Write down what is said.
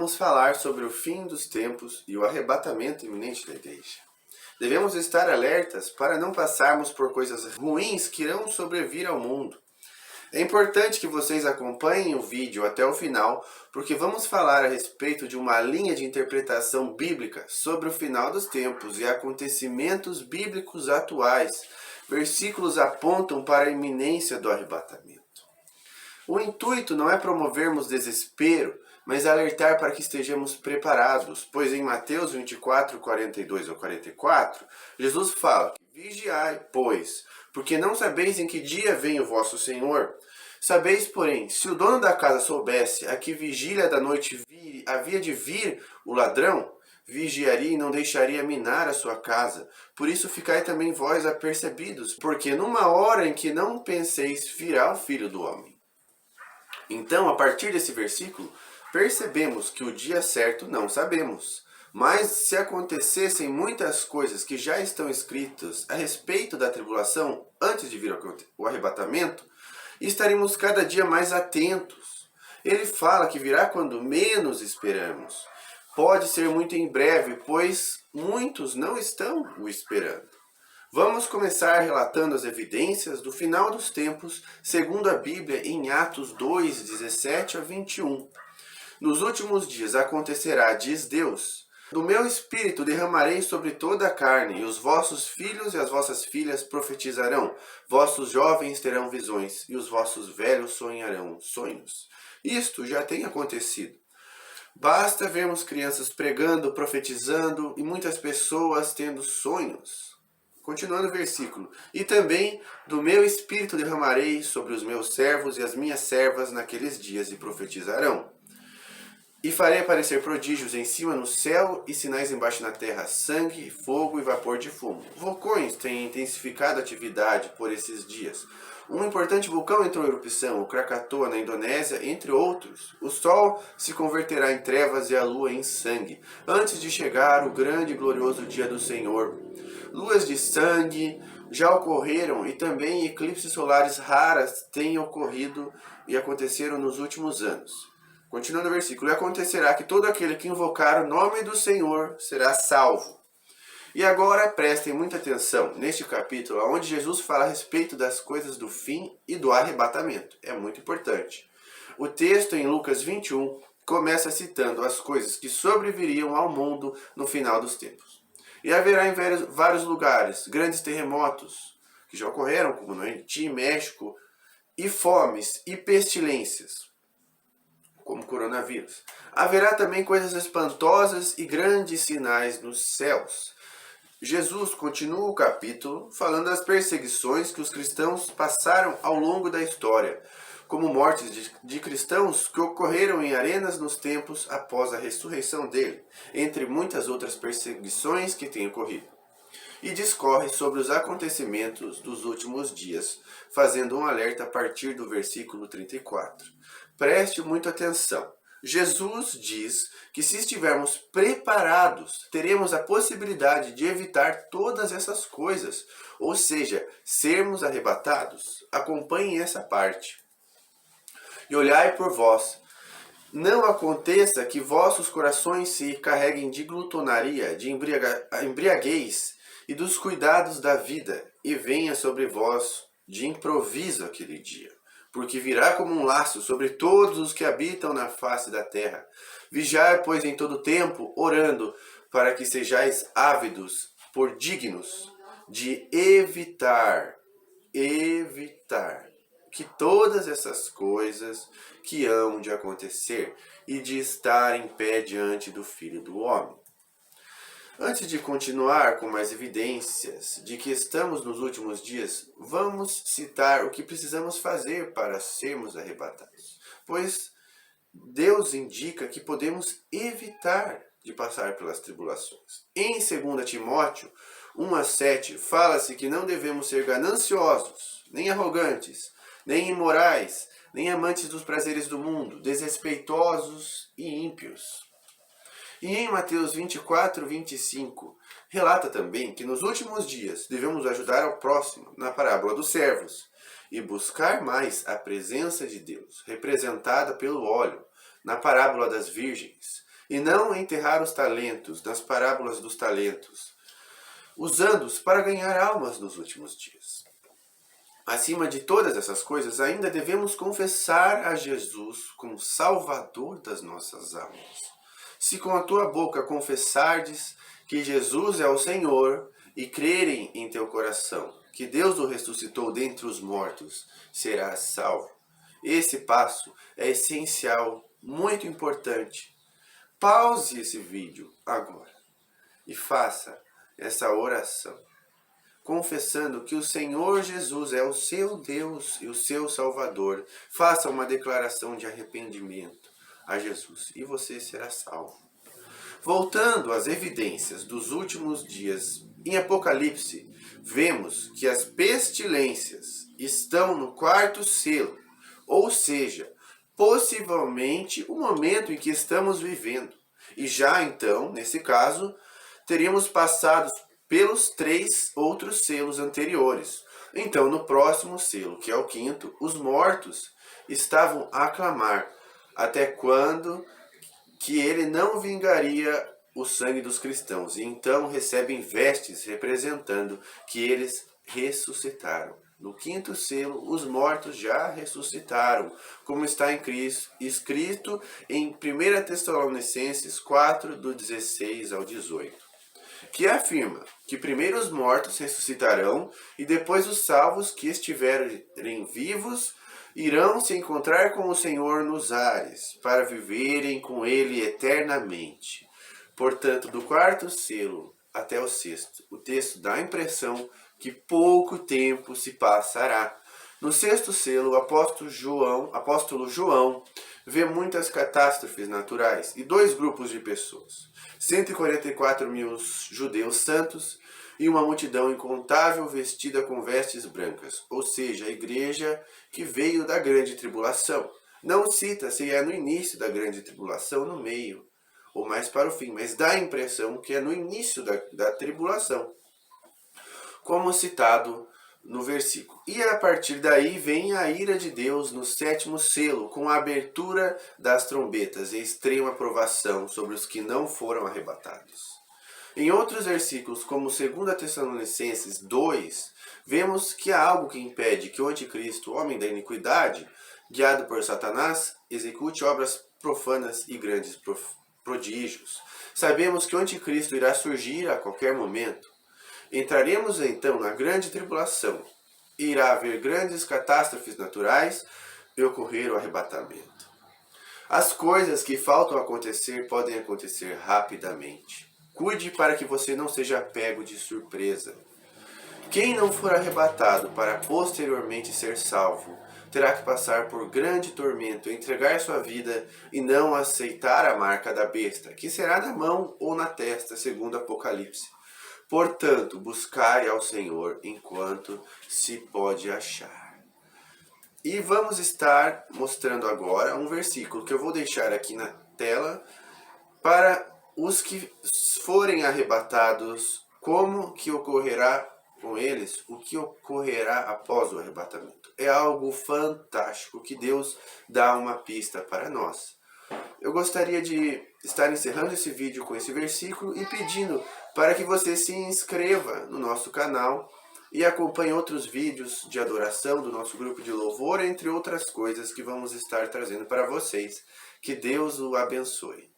vamos falar sobre o fim dos tempos e o arrebatamento iminente da igreja. Devemos estar alertas para não passarmos por coisas ruins que irão sobrevir ao mundo. É importante que vocês acompanhem o vídeo até o final, porque vamos falar a respeito de uma linha de interpretação bíblica sobre o final dos tempos e acontecimentos bíblicos atuais. Versículos apontam para a iminência do arrebatamento. O intuito não é promovermos desespero, mas alertar para que estejamos preparados, pois em Mateus 24, 42 ou 44, Jesus fala: vigiai, pois, porque não sabeis em que dia vem o vosso Senhor. Sabeis, porém, se o dono da casa soubesse a que vigília da noite havia de vir o ladrão, vigiaria e não deixaria minar a sua casa. Por isso ficai também vós apercebidos, porque numa hora em que não penseis virá o Filho do Homem. Então, a partir desse versículo, percebemos que o dia certo não sabemos. Mas se acontecessem muitas coisas que já estão escritas a respeito da tribulação antes de vir o arrebatamento, estaremos cada dia mais atentos. Ele fala que virá quando menos esperamos. Pode ser muito em breve, pois muitos não estão o esperando. Vamos começar relatando as evidências do final dos tempos, segundo a Bíblia, em Atos 2, 17 a 21. Nos últimos dias acontecerá, diz Deus, do meu espírito derramarei sobre toda a carne, e os vossos filhos e as vossas filhas profetizarão, vossos jovens terão visões, e os vossos velhos sonharão sonhos. Isto já tem acontecido. Basta vermos crianças pregando, profetizando, e muitas pessoas tendo sonhos. Continuando o versículo, e também do meu espírito derramarei sobre os meus servos e as minhas servas naqueles dias e profetizarão. E farei aparecer prodígios em cima no céu e sinais embaixo na terra, sangue, fogo e vapor de fumo. Vulcões têm intensificado a atividade por esses dias. Um importante vulcão entrou em erupção, o Krakatoa na Indonésia, entre outros. O sol se converterá em trevas e a lua em sangue, antes de chegar o grande e glorioso dia do Senhor. Luas de sangue já ocorreram e também eclipses solares raras têm ocorrido e aconteceram nos últimos anos. Continuando o versículo, e acontecerá que todo aquele que invocar o nome do Senhor será salvo. E agora prestem muita atenção neste capítulo, onde Jesus fala a respeito das coisas do fim e do arrebatamento. É muito importante. O texto em Lucas 21 começa citando as coisas que sobreviriam ao mundo no final dos tempos. E haverá em vários lugares grandes terremotos, que já ocorreram, como no Haiti, México, e fomes e pestilências, como o coronavírus. Haverá também coisas espantosas e grandes sinais nos céus. Jesus continua o capítulo falando das perseguições que os cristãos passaram ao longo da história, como mortes de cristãos que ocorreram em arenas nos tempos após a ressurreição dele, entre muitas outras perseguições que têm ocorrido. E discorre sobre os acontecimentos dos últimos dias, fazendo um alerta a partir do versículo 34. Preste muita atenção. Jesus diz que se estivermos preparados, teremos a possibilidade de evitar todas essas coisas, ou seja, sermos arrebatados. Acompanhem essa parte. E olhai por vós. Não aconteça que vossos corações se carreguem de glutonaria, de embriaguez e dos cuidados da vida, e venha sobre vós de improviso aquele dia. Porque virá como um laço sobre todos os que habitam na face da terra. Vigiai, pois, em todo tempo, orando, para que sejais ávidos por dignos de evitar que todas essas coisas que hão de acontecer e de estar em pé diante do Filho do Homem. Antes de continuar com mais evidências de que estamos nos últimos dias, vamos citar o que precisamos fazer para sermos arrebatados. Pois Deus indica que podemos evitar de passar pelas tribulações. Em 2 Timóteo 1:7, fala-se que não devemos ser gananciosos, nem arrogantes, nem imorais, nem amantes dos prazeres do mundo, desrespeitosos e ímpios. E em Mateus 24, 25, relata também que nos últimos dias devemos ajudar ao próximo na parábola dos servos e buscar mais a presença de Deus, representada pelo óleo, na parábola das virgens, e não enterrar os talentos nas parábolas dos talentos, usando-os para ganhar almas nos últimos dias. Acima de todas essas coisas, ainda devemos confessar a Jesus como Salvador das nossas almas. Se com a tua boca confessardes que Jesus é o Senhor e crerem em teu coração que Deus o ressuscitou dentre os mortos, serás salvo. Esse passo é essencial, muito importante. Pause esse vídeo agora e faça essa oração, confessando que o Senhor Jesus é o seu Deus e o seu Salvador. Faça uma declaração de arrependimento a Jesus e você será salvo. Voltando às evidências dos últimos dias, em Apocalipse, vemos que as pestilências estão no quarto selo, ou seja, possivelmente o momento em que estamos vivendo. E já então, nesse caso, teríamos passado pelos 3 outros selos anteriores. Então, no próximo selo, que é o 5º, os mortos estavam a clamar até quando que ele não vingaria o sangue dos cristãos. E então recebem vestes representando que eles ressuscitaram. No 5º selo, os mortos já ressuscitaram, como está em Cristo, escrito em 1 Tessalonicenses 4, do 16 ao 18. Que afirma que primeiro os mortos ressuscitarão e depois os salvos que estiverem vivos irão se encontrar com o Senhor nos ares, para viverem com Ele eternamente. Portanto, do 4º selo até o 6º, o texto dá a impressão que pouco tempo se passará. No 6º selo, o apóstolo João vê muitas catástrofes naturais e 2 grupos de pessoas. 144 mil judeus santos e uma multidão incontável vestida com vestes brancas, ou seja, a igreja que veio da grande tribulação. Não cita se é no início da grande tribulação, no meio, ou mais para o fim, mas dá a impressão que é no início da tribulação, como citado no versículo. E a partir daí vem a ira de Deus no 7º selo, com a abertura das trombetas e extrema provação sobre os que não foram arrebatados. Em outros versículos, como 2 Tessalonicenses 2, vemos que há algo que impede que o anticristo, homem da iniquidade, guiado por Satanás, execute obras profanas e grandes prodígios. Sabemos que o anticristo irá surgir a qualquer momento. Entraremos então na grande tribulação. Irá haver grandes catástrofes naturais e ocorrer o arrebatamento. As coisas que faltam acontecer podem acontecer rapidamente. Cuide para que você não seja pego de surpresa. Quem não for arrebatado para posteriormente ser salvo, terá que passar por grande tormento, entregar sua vida e não aceitar a marca da besta, que será na mão ou na testa, segundo Apocalipse. Portanto, buscai ao Senhor enquanto se pode achar. E vamos estar mostrando agora um versículo que eu vou deixar aqui na tela para os que forem arrebatados, como que ocorrerá com eles, o que ocorrerá após o arrebatamento. É algo fantástico que Deus dá uma pista para nós. Eu gostaria de estar encerrando esse vídeo com esse versículo e pedindo para que você se inscreva no nosso canal e acompanhe outros vídeos de adoração do nosso grupo de louvor, entre outras coisas que vamos estar trazendo para vocês. Que Deus o abençoe.